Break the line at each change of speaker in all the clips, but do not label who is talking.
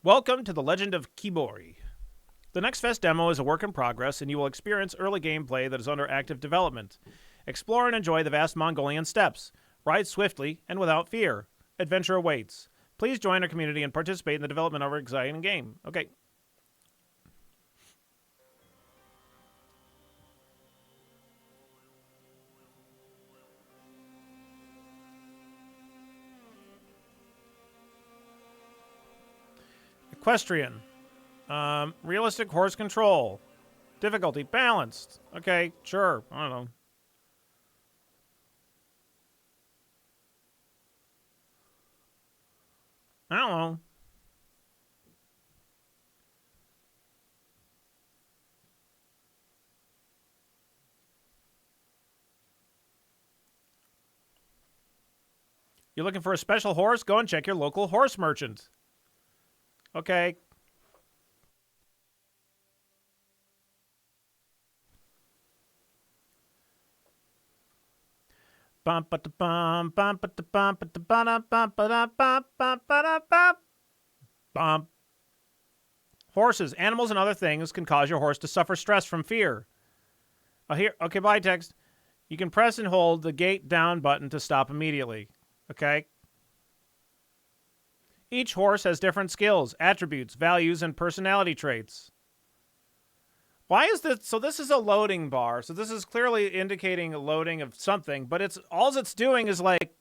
Welcome to the Legend of Khiimori. The NextFest demo is a work in progress, and you will experience early gameplay that is under active development. Explore and enjoy the vast Mongolian steppes. Ride swiftly and without fear. Adventure awaits. Please join our community and participate in the development of our exciting game. Okay. Equestrian. Realistic horse control. Difficulty balanced. Okay, sure. I don't know. I don't know. You're looking for a special horse? Go and check your local horse merchant. Okay. Bum ba da bum bum ba da bum ba da ba da bum ba da bum bum ba da bum. Bum. Horses, animals, and other things can cause your horse to suffer stress from fear. Here, okay, bye text. You can press and hold the gate down button to stop immediately. Okay. Each horse has different skills, attributes, values, and personality traits. Why is this? So this is a loading bar. So this is clearly indicating a loading of something, but all it's doing is like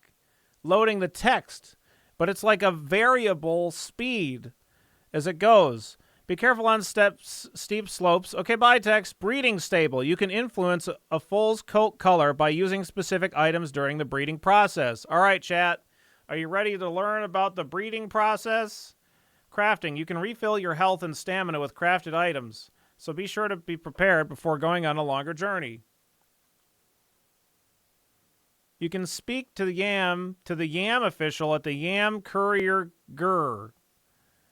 loading the text, but it's like a variable speed as it goes. Be careful on steep slopes. Okay, bye text. Breeding stable. You can influence a foal's coat color by using specific items during the breeding process. All right, chat. Are you ready to learn about the breeding process? Crafting. You can refill your health and stamina with crafted items, so be sure to be prepared before going on a longer journey. You can speak to the yam official at the Yam Courier Gur.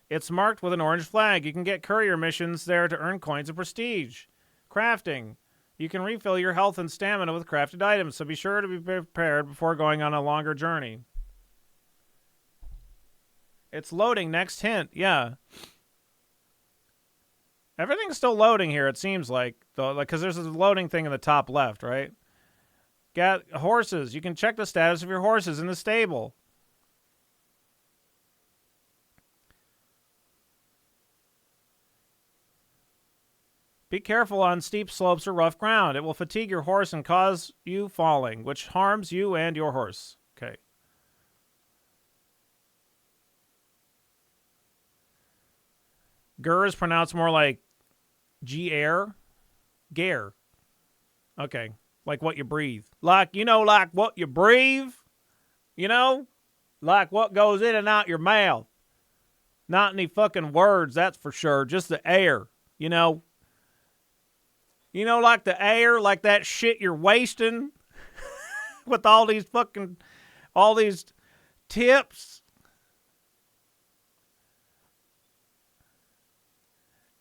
It's marked with an orange flag. You can get courier missions there to earn coins and prestige. Crafting. You can refill your health and stamina with crafted items, so be sure to be prepared before going on a longer journey. It's loading. Next hint. Yeah. Everything's still loading here, it seems like, though, because there's a loading thing in the top left, right? Got horses. You can check the status of your horses in the stable. Be careful on steep slopes or rough ground. It will fatigue your horse and cause you falling, which harms you and your horse. Okay. Gur is pronounced more like G-air. Gare. Okay. Like what you breathe. Like what you breathe? Like what goes in and out your mouth. Not any fucking words, that's for sure. Just the air, like the air, like that shit you're wasting with all these tips.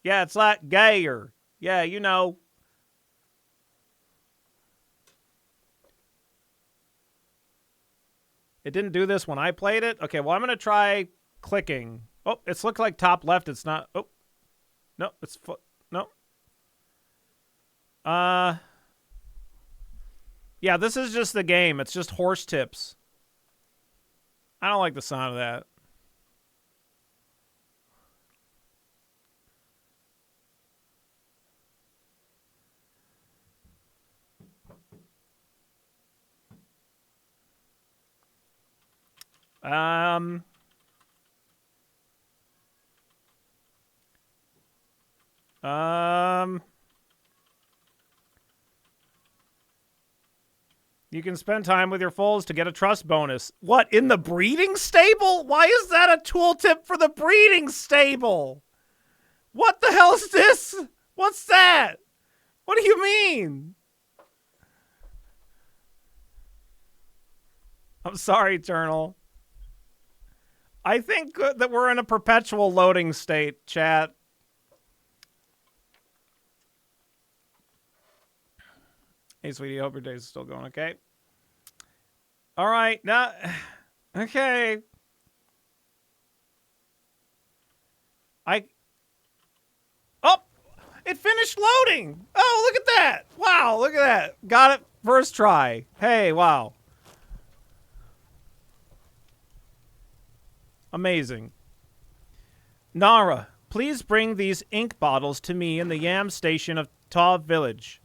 Yeah, it's like gayer. Yeah, It didn't do this when I played it. Okay, well, I'm going to try clicking. Oh, it's looked like top left. It's not. Oh, no, it's no. Yeah, this is just the game. It's just horse tips. I don't like the sound of that. You can spend time with your foals to get a trust bonus. What, in the breeding stable? Why is that a tooltip for the breeding stable? What the hell is this? What's that? What do you mean? I'm sorry, Eternal. I think that we're in a perpetual loading state, chat. Hey, sweetie, hope your day's still going okay. All right, now, okay. Oh! It finished loading! Oh, look at that! Wow, look at that. Got it first try. Hey, wow. Amazing. Nara, please bring these ink bottles to me in the Yam station of Taw Village.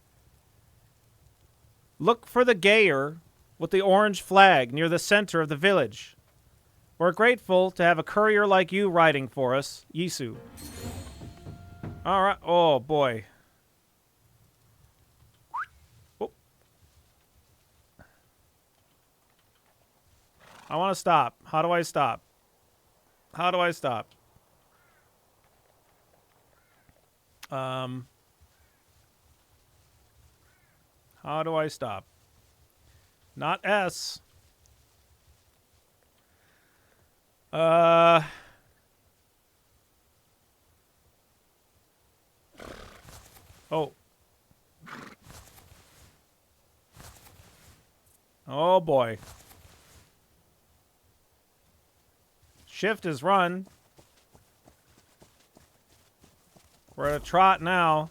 Look for the gayer with the orange flag near the center of the village. We're grateful to have a courier like you riding for us, Yisu. All right. Oh, boy. Oh. I want to stop. How do I stop? How do I stop? How do I stop? Not S. Oh. Oh, boy. Shift is run. We're at a trot now.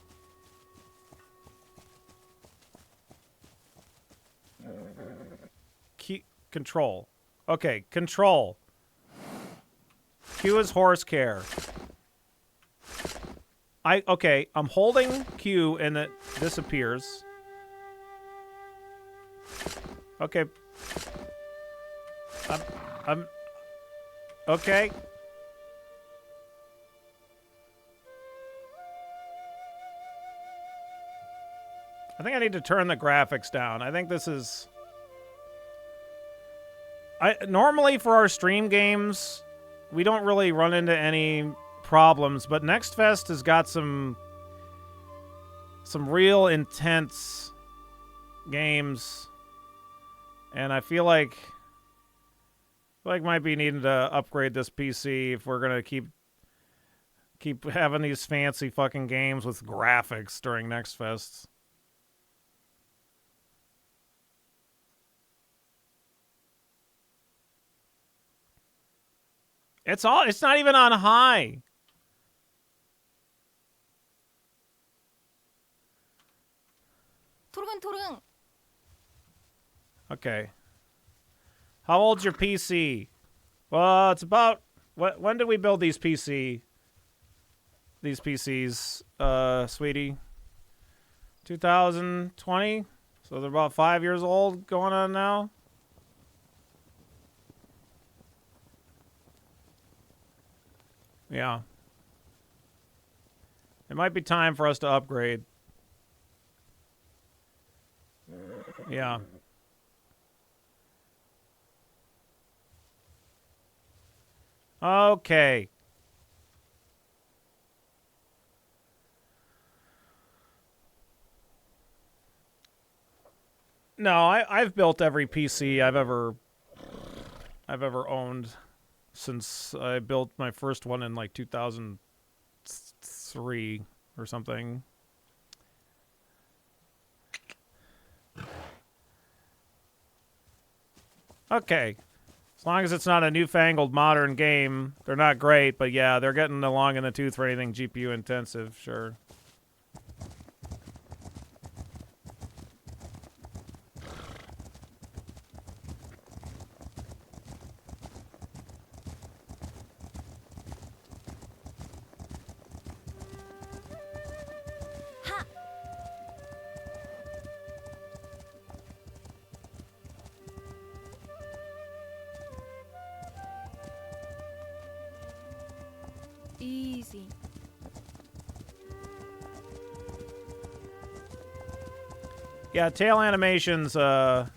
Key control. Okay, control. Q is horse care. Okay, I'm holding Q and it disappears. Okay. I'm okay. I think I need to turn the graphics down. I think this is... normally for our stream games, we don't really run into any problems, but NextFest has got some real intense games, and I feel like might be needing to upgrade this PC if we're gonna keep having these fancy fucking games with graphics during NextFest. It's not even on high. Okay. How old's your PC? Well, it's about when did we build these PCs, sweetie? 2020? So they're about 5 years old going on now. Yeah. It might be time for us to upgrade. Yeah. Okay. No, I've built every PC I've ever owned since I built my first one in like 2003 or something. Okay. As long as it's not a newfangled modern game, they're not great, but yeah, they're getting along in the tooth for anything GPU intensive, sure.
Easy.
Yeah, tail animation's not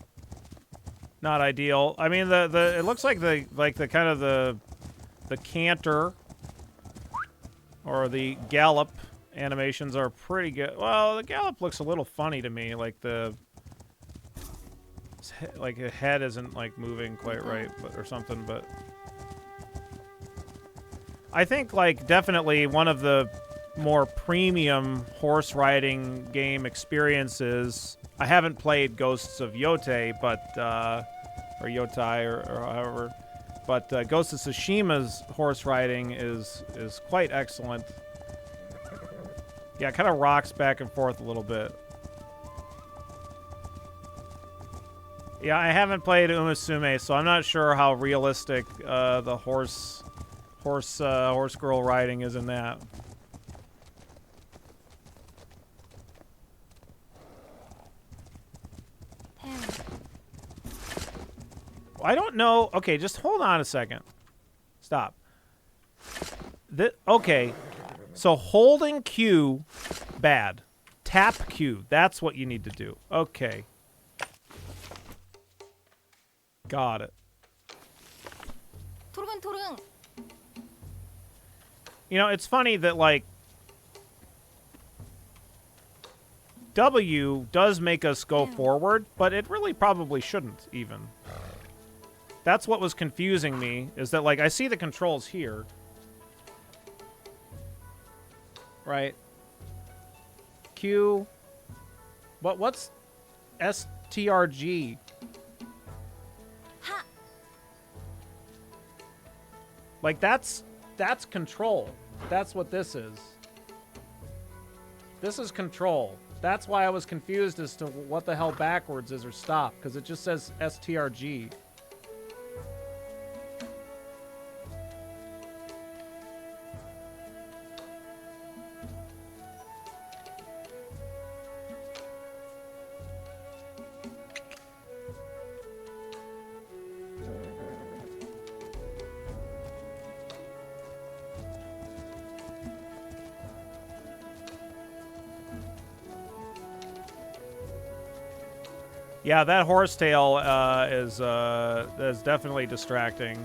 ideal. I mean, it looks like the kind of the canter or the gallop animations are pretty good. Well, the gallop looks a little funny to me, like the head isn't like moving quite right, or something, but I think, like, definitely one of the more premium horse riding game experiences. I haven't played Ghosts of Yotei, but or Yotai or however, But Ghost of Tsushima's horse riding is quite excellent. Yeah, it kind of rocks back and forth a little bit. Yeah, I haven't played Umisume, so I'm not sure how realistic the horse girl riding is in that. I don't know. Okay, just hold on a second. Stop. Okay, so holding Q, bad. Tap Q. That's what you need to do. Okay. Got it. You know, it's funny that, like, W does make us go forward, but it really probably shouldn't, even. That's what was confusing me, is that, like, I see the controls here. Right? Q. What's STRG? Like, that's control. That's what this is. This is control. That's why I was confused as to what the hell backwards is or stop, because it just says STRG. Yeah, that horsetail is definitely distracting.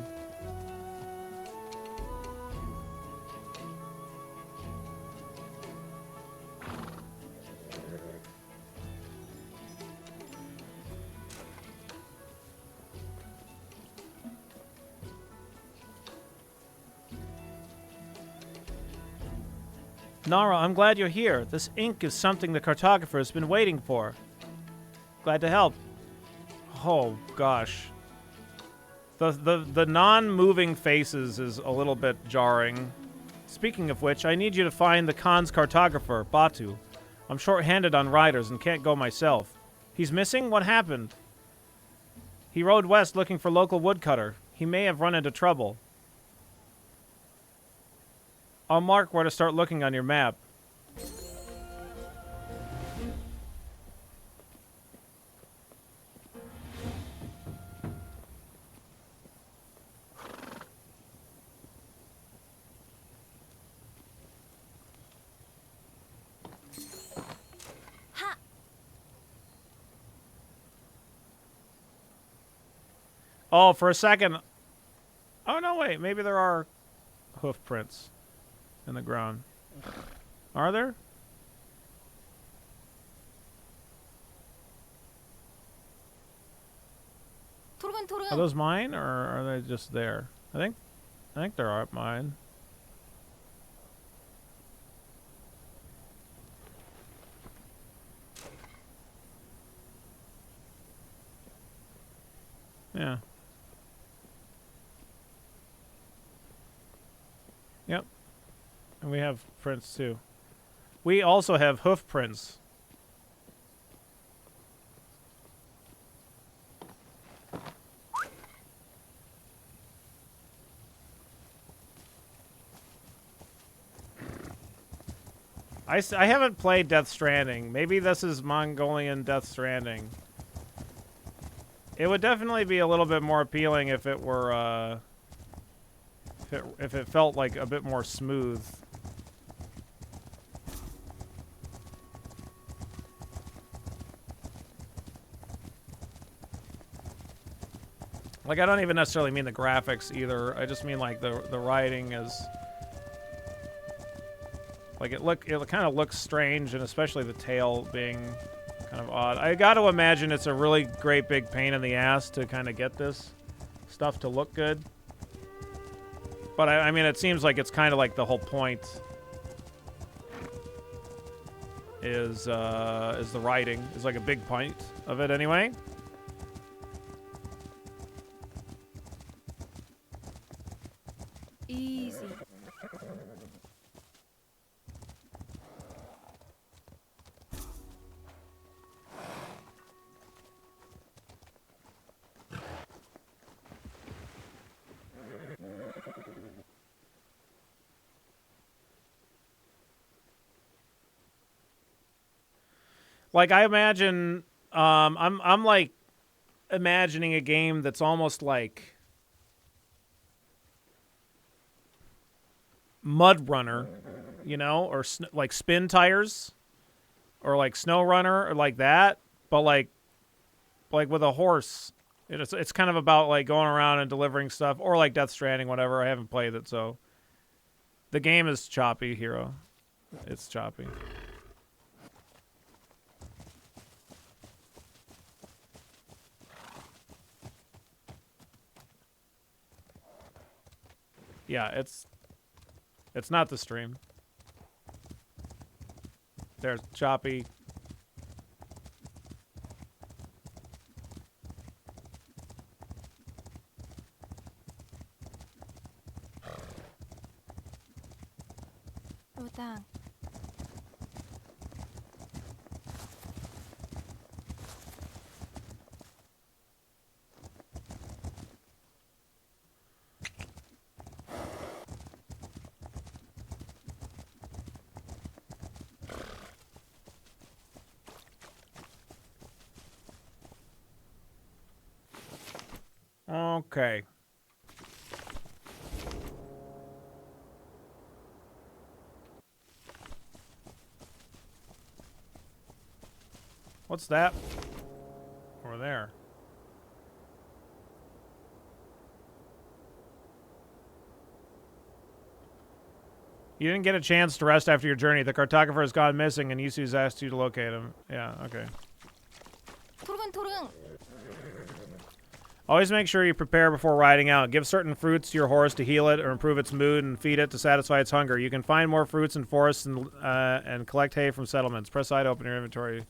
Nara, I'm glad you're here. This ink is something the cartographer has been waiting for. Glad to help. Oh, gosh. The non-moving faces is a little bit jarring. Speaking of which, I need you to find the Khan's cartographer, Batu. I'm short-handed on riders and can't go myself. He's missing? What happened? He rode west looking for local woodcutter. He may have run into trouble. I'll mark where to start looking on your map. Oh, for a second. Oh, no, wait. Maybe there are hoof prints in the ground. Are there? Are those mine, or are they just there? I think they're mine. Yeah. Yep. And we have prints too. We also have hoof prints. I haven't played Death Stranding. Maybe this is Mongolian Death Stranding. It would definitely be a little bit more appealing if it were, if it felt like a bit more smooth. Like, I don't even necessarily mean the graphics either. I just mean like the writing is like it kind of looks strange, and especially the tail being kind of odd. I got to imagine it's a really great big pain in the ass to kind of get this stuff to look good. But I mean, it seems like it's kind of like the whole point is the writing is like a big point of it anyway.
Easy.
Like I imagine, I'm like imagining a game that's almost like Mud Runner, you know, or like Spin Tires, or like Snow Runner, or like that, but like with a horse. It's kind of about like going around and delivering stuff, or like Death Stranding, whatever. I haven't played it, so the game is choppy, Hero. It's choppy. Yeah, it's not the stream. There's choppy.
Rotang.
Okay. What's that? Over there. You didn't get a chance to rest after your journey. The cartographer has gone missing, and Yusu's asked you to locate him. Yeah, okay. Always make sure you prepare before riding out. Give certain fruits to your horse to heal it or improve its mood, and feed it to satisfy its hunger. You can find more fruits in forests and collect hay from settlements. Press I to open your inventory.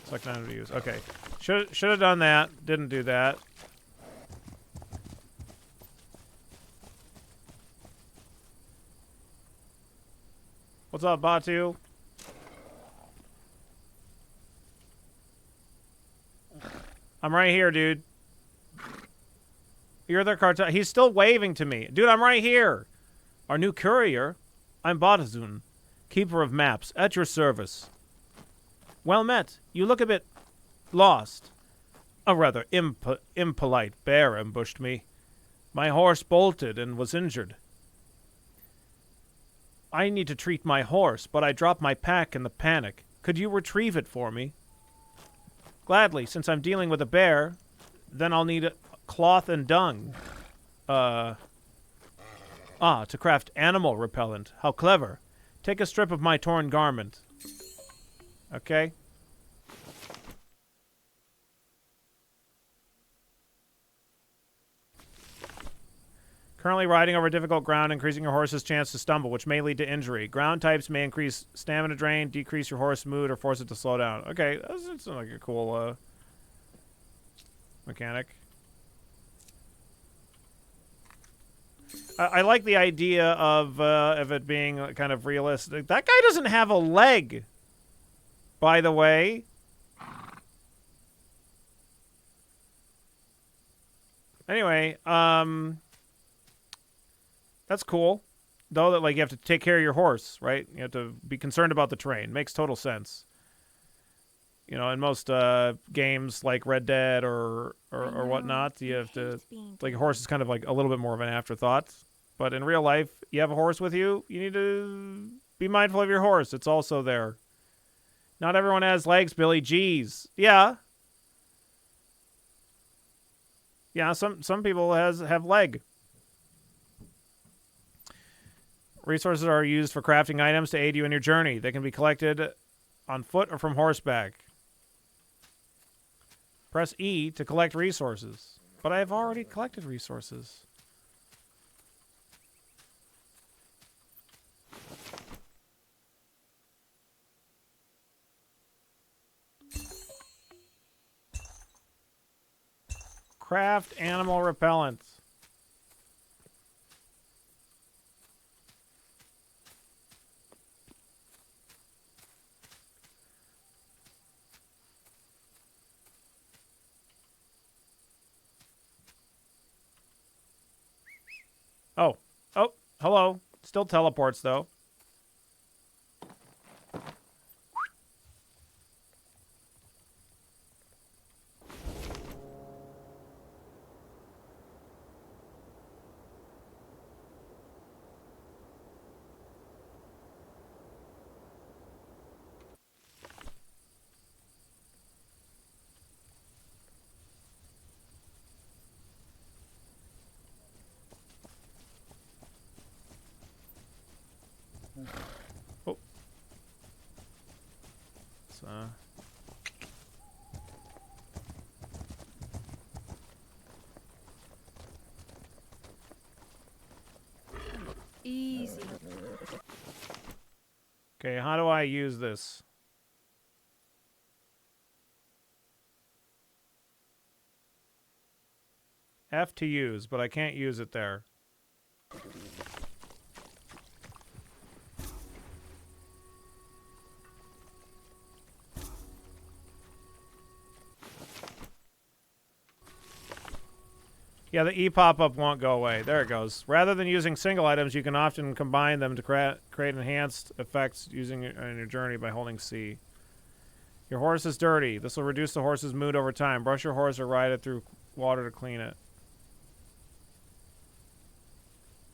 Select item to use. Okay. Should have done that. Didn't do that. What's up, Batu? I'm right here, dude. You're the cartel. He's still waving to me. Dude, I'm right here. Our new courier. I'm Batazun, keeper of maps, at your service. Well met. You look a bit lost. A rather impolite bear ambushed me. My horse bolted and was injured. I need to treat my horse, but I dropped my pack in the panic. Could you retrieve it for me? Gladly, since I'm dealing with a bear. Then I'll need cloth and dung. To craft animal repellent. How clever. Take a strip of my torn garment. Okay. Currently riding over difficult ground, increasing your horse's chance to stumble, which may lead to injury. Ground types may increase stamina drain, decrease your horse's mood, or force it to slow down. Okay, that's like a cool mechanic. I like the idea of it being kind of realistic. That guy doesn't have a leg, by the way. Anyway, that's cool. Though that like you have to take care of your horse, right? You have to be concerned about the terrain. Makes total sense. You know, in most games like Red Dead or whatnot, you have to like a horse is kind of like a little bit more of an afterthought. But in real life, you have a horse with you. You need to be mindful of your horse. It's also there. Not everyone has legs, Billy. Jeez. Yeah. Yeah, some people have leg. Resources are used for crafting items to aid you in your journey. They can be collected on foot or from horseback. Press E to collect resources. But I have already collected resources. Craft animal repellent. Hello. Still teleports, though. Oh. So.
Easy.
Okay, how do I use this? F to use, but I can't use it there. Yeah, the E pop-up won't go away. There it goes. Rather than using single items, you can often combine them to create enhanced effects using on your journey by holding C. Your horse is dirty. This will reduce the horse's mood over time. Brush your horse or ride it through water to clean it.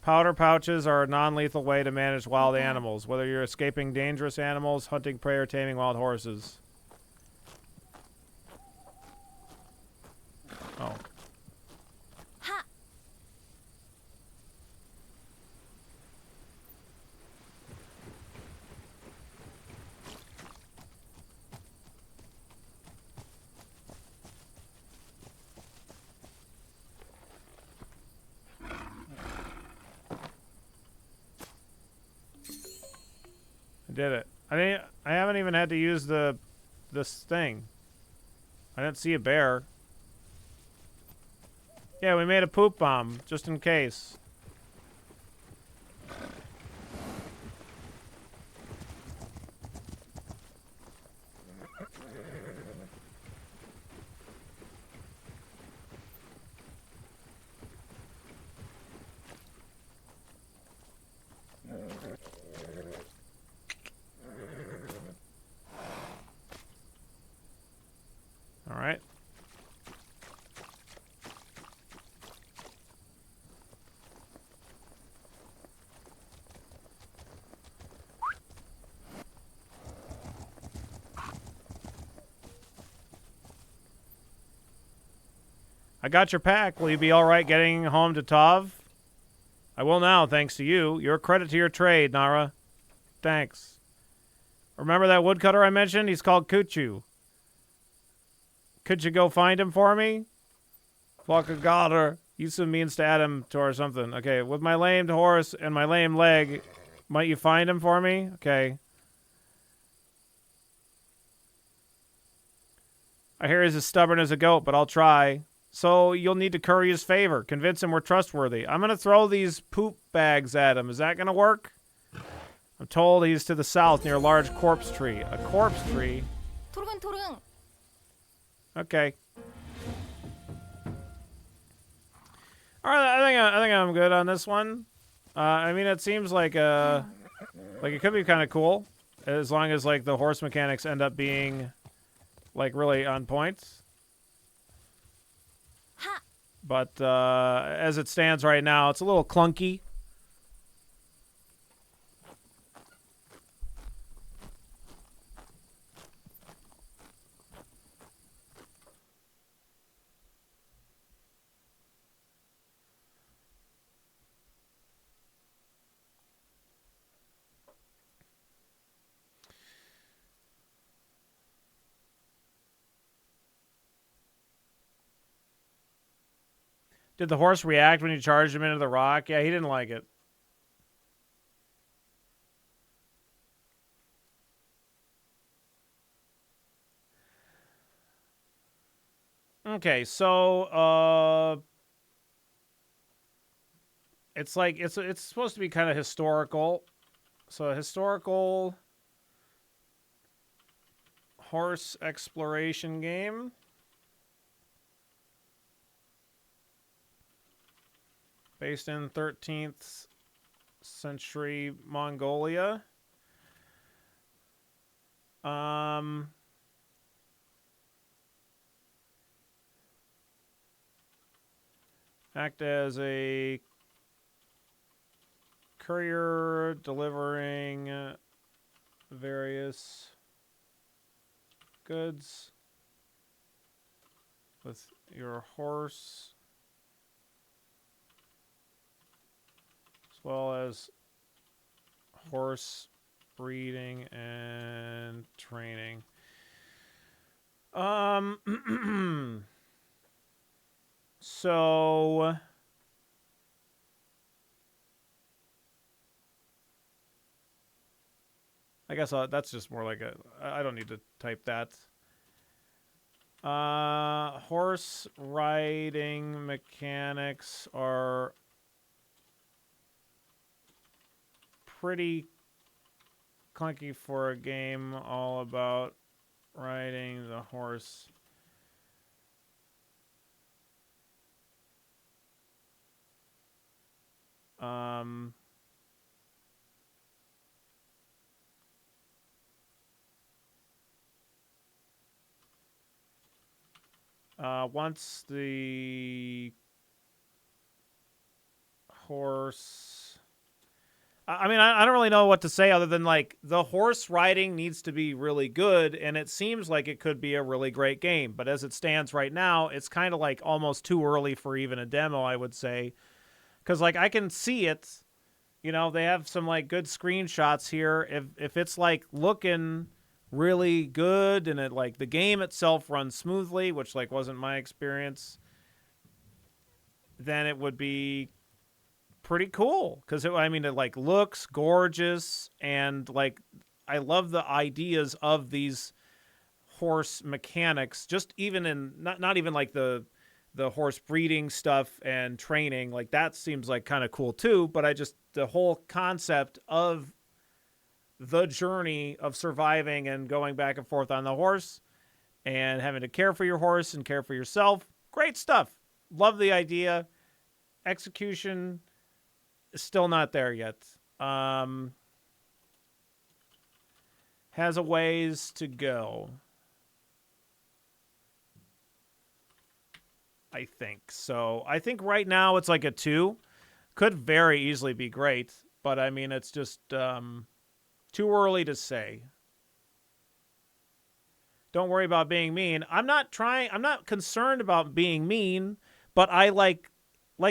Powder pouches are a non-lethal way to manage wild animals, whether you're escaping dangerous animals, hunting prey, or taming wild horses. Oh.
Ha!
I did it. I haven't even had to use this thing. I didn't see a bear. Yeah, we made a poop bomb, just in case. All right. I got your pack. Will you be all right getting home to Tov? I will now, thanks to you. You're a credit to your trade, Nara. Thanks. Remember that woodcutter I mentioned? He's called Kuchu. Could you go find him for me? Fuck a godder. Yusu means to add him to or something. Okay, with my lamed horse and my lame leg, might you find him for me? Okay. I hear he's as stubborn as a goat, but I'll try. So you'll need to curry his favor. Convince him we're trustworthy. I'm going to throw these poop bags at him. Is that going to work? I'm told he's to the south near a large corpse tree. A corpse tree? Okay. All right, I think I'm good on this one. I mean, it seems like it could be kind of cool, as long as like the horse mechanics end up being like really on point. But as it stands right now, it's a little clunky. Did the horse react when you charged him into the rock? Yeah, he didn't like it. Okay, so it's like it's supposed to be kind of historical. So a historical horse exploration game. Based in 13th century Mongolia. Um, act as a courier delivering various goods with your horse, as well as horse breeding and training. So I guess that's just more like a. I don't need to type that. Horse riding mechanics are pretty clunky for a game all about riding the horse. Once the horse. I mean, I don't really know what to say other than like the horse riding needs to be really good, and it seems like it could be a really great game. But as it stands right now, it's kind of like almost too early for even a demo, I would say, because like I can see it. You know, they have some like good screenshots here. If it's like looking really good and it like the game itself runs smoothly, which like wasn't my experience, then it would be pretty cool because I mean it like looks gorgeous and like I love the ideas of these horse mechanics. Just even in not even like the horse breeding stuff and training, like that seems like kind of cool too. But I just the whole concept of the journey of surviving and going back and forth on the horse and having to care for your horse and care for yourself. Great stuff. Love the idea. Execution is still not there yet. Has a ways to go. I think. So I think right now it's like a 2. Could very easily be great, but I mean it's just too early to say. Don't worry about being mean. I'm not concerned about being mean, but I like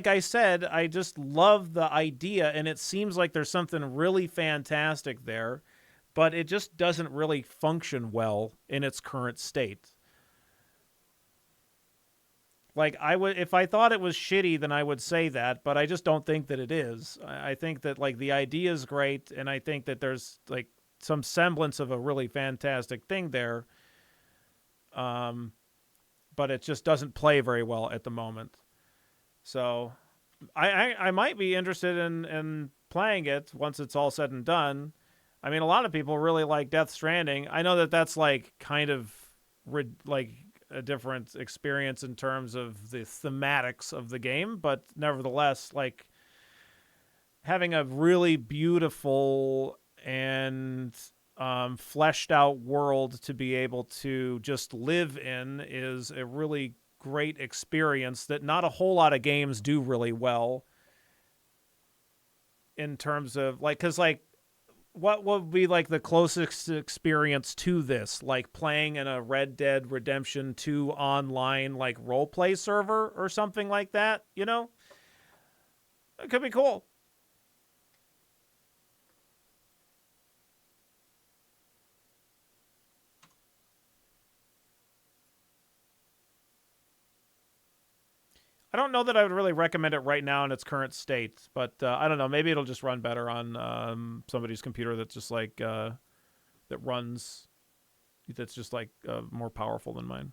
I said, I just love the idea and it seems like there's something really fantastic there, but it just doesn't really function well in its current state. Like I would if I thought it was shitty then I would say that, but I just don't think that it is. I think that like the idea is great and I think that there's like some semblance of a really fantastic thing there. But it just doesn't play very well at the moment. So I might be interested in playing it once it's all said and done. I mean, a lot of people really like Death Stranding. I know that that's like kind of like a different experience in terms of the thematics of the game, but nevertheless, like having a really beautiful and fleshed out world to be able to just live in is a really great experience that not a whole lot of games do really well in terms of like because like what would be like the closest experience to this, like playing in a Red Dead Redemption 2 online like role play server or something like that, you know? It could be cool. I don't know that I would really recommend it right now in its current state, but I don't know. Maybe it'll just run better on somebody's computer that's just like that runs, that's just like more powerful than mine.